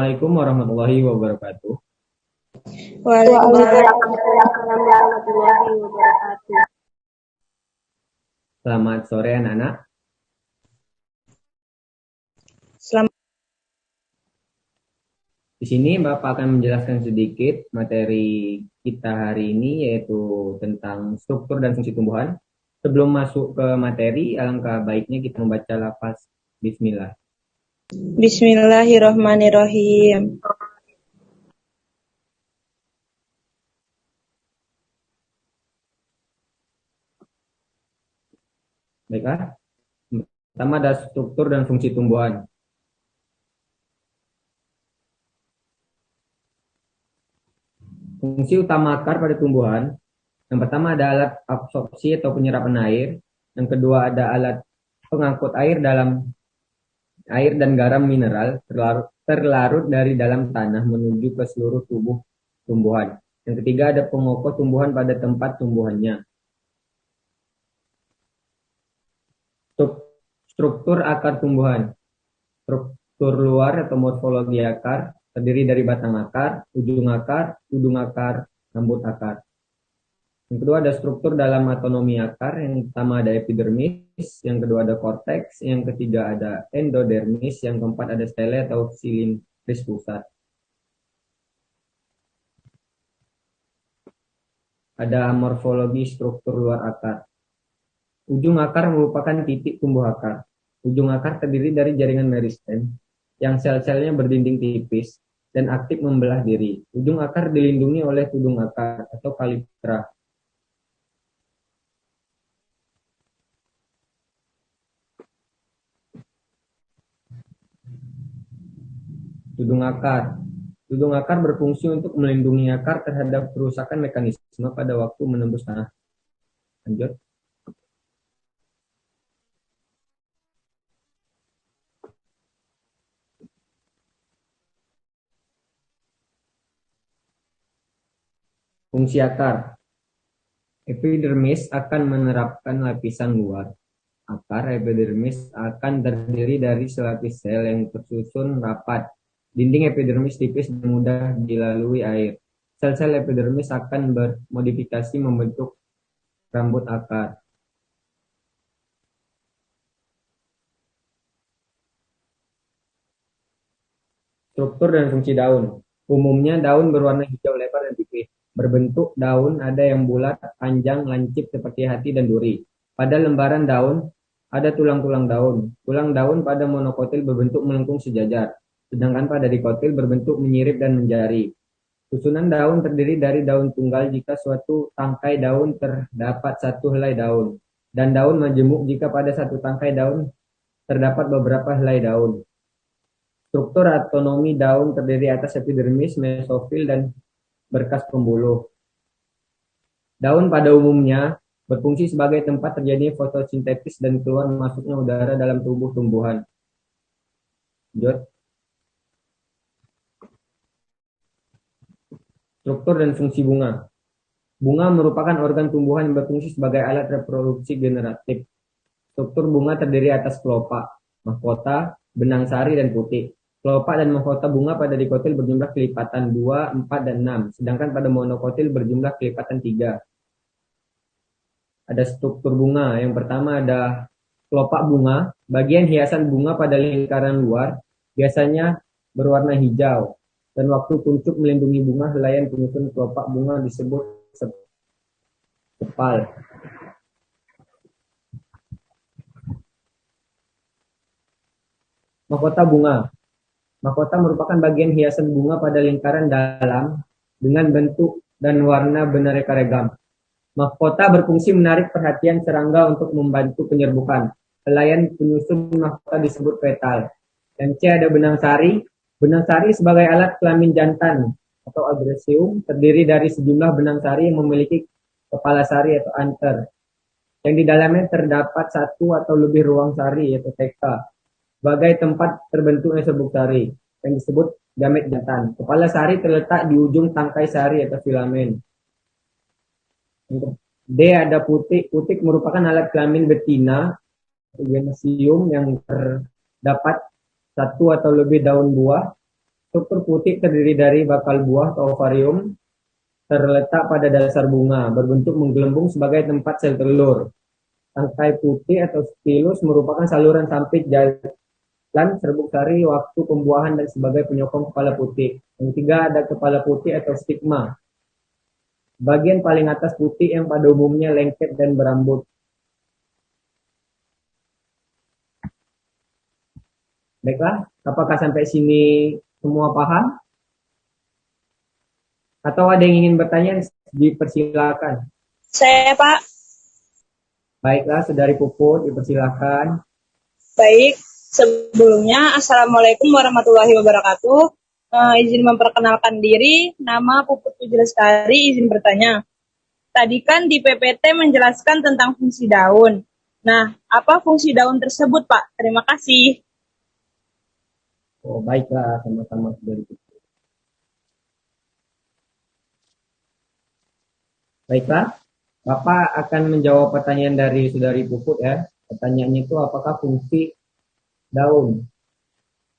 Assalamualaikum warahmatullahi wabarakatuh. Waalaikumsalam warahmatullahi wabarakatuh. Selamat sore anak-anak. Selamat. Di sini Bapak akan menjelaskan sedikit materi kita hari ini, yaitu tentang struktur dan fungsi tumbuhan. Sebelum masuk ke materi, alangkah baiknya kita membaca lafaz Bismillah. Bismillahirrahmanirrahim. Baiklah. Pertama ada struktur dan fungsi tumbuhan. Fungsi utama akar pada tumbuhan, yang pertama ada alat absorpsi atau penyerapan air, yang kedua ada alat pengangkut air dan garam mineral terlarut dari dalam tanah menuju ke seluruh tubuh tumbuhan. Yang ketiga ada pengokoh tumbuhan pada tempat tumbuhannya. Struktur akar tumbuhan. Struktur luar atau morfologi akar terdiri dari batang akar, ujung akar, rambut akar. Yang kedua ada struktur dalam anatomi akar. Yang pertama ada epidermis, yang kedua ada korteks, yang ketiga ada endodermis, yang keempat ada stele atau silindris pusat. Ada morfologi struktur luar akar. Ujung akar merupakan titik tumbuh akar. Ujung akar terdiri dari jaringan meristem yang sel-selnya berdinding tipis dan aktif membelah diri. Ujung akar dilindungi oleh tudung akar atau kaliptra. Tudung akar. Tudung akar berfungsi untuk melindungi akar terhadap kerusakan mekanisme pada waktu menembus tanah. Lanjut. Fungsi akar. Epidermis akan menerapkan lapisan luar. Akar epidermis akan terdiri dari selapis sel yang tersusun rapat. Dinding epidermis tipis dan mudah dilalui air. Sel-sel epidermis akan bermodifikasi membentuk rambut akar. Struktur dan fungsi daun. Umumnya daun berwarna hijau lebar dan tipis. Berbentuk daun ada yang bulat, panjang, lancip seperti hati dan duri. Pada lembaran daun ada tulang-tulang daun. Tulang daun pada monokotil berbentuk melengkung sejajar, sedangkan pada dikotil berbentuk menyirip dan menjari. Susunan daun terdiri dari daun tunggal jika suatu tangkai daun terdapat satu helai daun, dan daun majemuk jika pada satu tangkai daun terdapat beberapa helai daun. Struktur autonomi daun terdiri atas epidermis, mesofil, dan berkas pembuluh. Daun pada umumnya berfungsi sebagai tempat terjadinya fotosintesis dan keluar masuknya udara dalam tubuh tumbuhan. Lanjut. Struktur dan fungsi bunga. Bunga merupakan organ tumbuhan yang berfungsi sebagai alat reproduksi generatif. Struktur bunga terdiri atas kelopak, mahkota, benang sari, dan putik. Kelopak dan mahkota bunga pada dikotil berjumlah kelipatan 2, 4, dan 6, sedangkan pada monokotil berjumlah kelipatan 3. Ada struktur bunga. Yang pertama ada kelopak bunga. Bagian hiasan bunga pada lingkaran luar biasanya berwarna hijau, dan waktu kuncup melindungi bunga, helaian penyusun kelopak bunga disebut sepal. Mahkota bunga. Mahkota merupakan bagian hiasan bunga pada lingkaran dalam dengan bentuk dan warna beraneka ragam. Mahkota berfungsi menarik perhatian serangga untuk membantu penyerbukan. Helaian penyusun mahkota disebut petal. Dan C ada benang sari. Benang sari sebagai alat kelamin jantan atau agresium terdiri dari sejumlah benang sari yang memiliki kepala sari atau anter, yang di dalamnya terdapat satu atau lebih ruang sari atau TK sebagai tempat terbentuknya serbuk sari yang disebut gamet jantan. Kepala sari terletak di ujung tangkai sari atau filamen. D ada putik. Putik merupakan alat kelamin betina genesium yang terdapat satu atau lebih daun buah Struktur putik terdiri dari bakal buah atau ovarium terletak pada dasar bunga, berbentuk menggelembung sebagai tempat sel telur. Tangkai putih atau stilus merupakan saluran samping jalan serbuk sari waktu pembuahan dan sebagai penyokong kepala putih. Yang ketiga ada kepala putih atau stigma. Bagian paling atas putih yang pada umumnya lengket dan berambut. Baiklah, apakah sampai sini semua paham? Atau ada yang ingin bertanya? Dipersilakan. Saya, Pak. Baiklah, Saudari Puput, dipersilakan. Baik. Sebelumnya, Assalamualaikum warahmatullahi wabarakatuh. Izin memperkenalkan diri, nama Puput Puji Lestari, izin bertanya. Tadi kan di PPT menjelaskan tentang fungsi daun. Nah, apa fungsi daun tersebut, Pak? Terima kasih. Oh, baiklah, sama-sama Saudari Puput. Baiklah, Bapak akan menjawab pertanyaan dari Saudari Puput ya. Pertanyaannya itu apakah fungsi daun?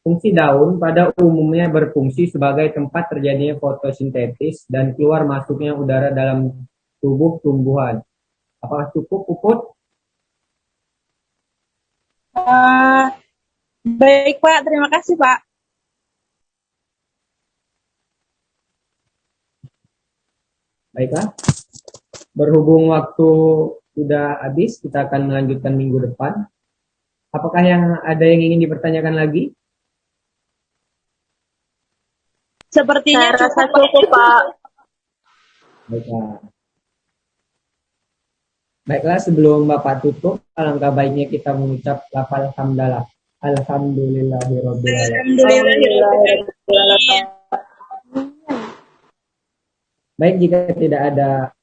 Fungsi daun pada umumnya berfungsi sebagai tempat terjadinya fotosintesis dan keluar masuknya udara dalam tubuh tumbuhan. Apakah cukup, Puput? Baik, Pak. Terima kasih, Pak. Baiklah. Berhubung waktu sudah habis, kita akan melanjutkan minggu depan. Apakah ada yang ingin dipertanyakan lagi? Sepertinya cukup, Pak. Baiklah. Baiklah, sebelum Bapak tutup, alangkah baiknya kita mengucap lafal hamdalah. Alhamdulillahirabbil alamin. Baik, jika tidak ada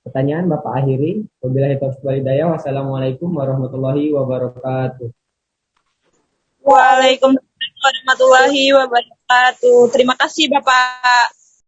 pertanyaan, Bapak akhiri. Wabillahi taufiq wal hidayah. Wassalamualaikum warahmatullahi wabarakatuh. Waalaikumsalam warahmatullahi wabarakatuh. Terima kasih, Bapak.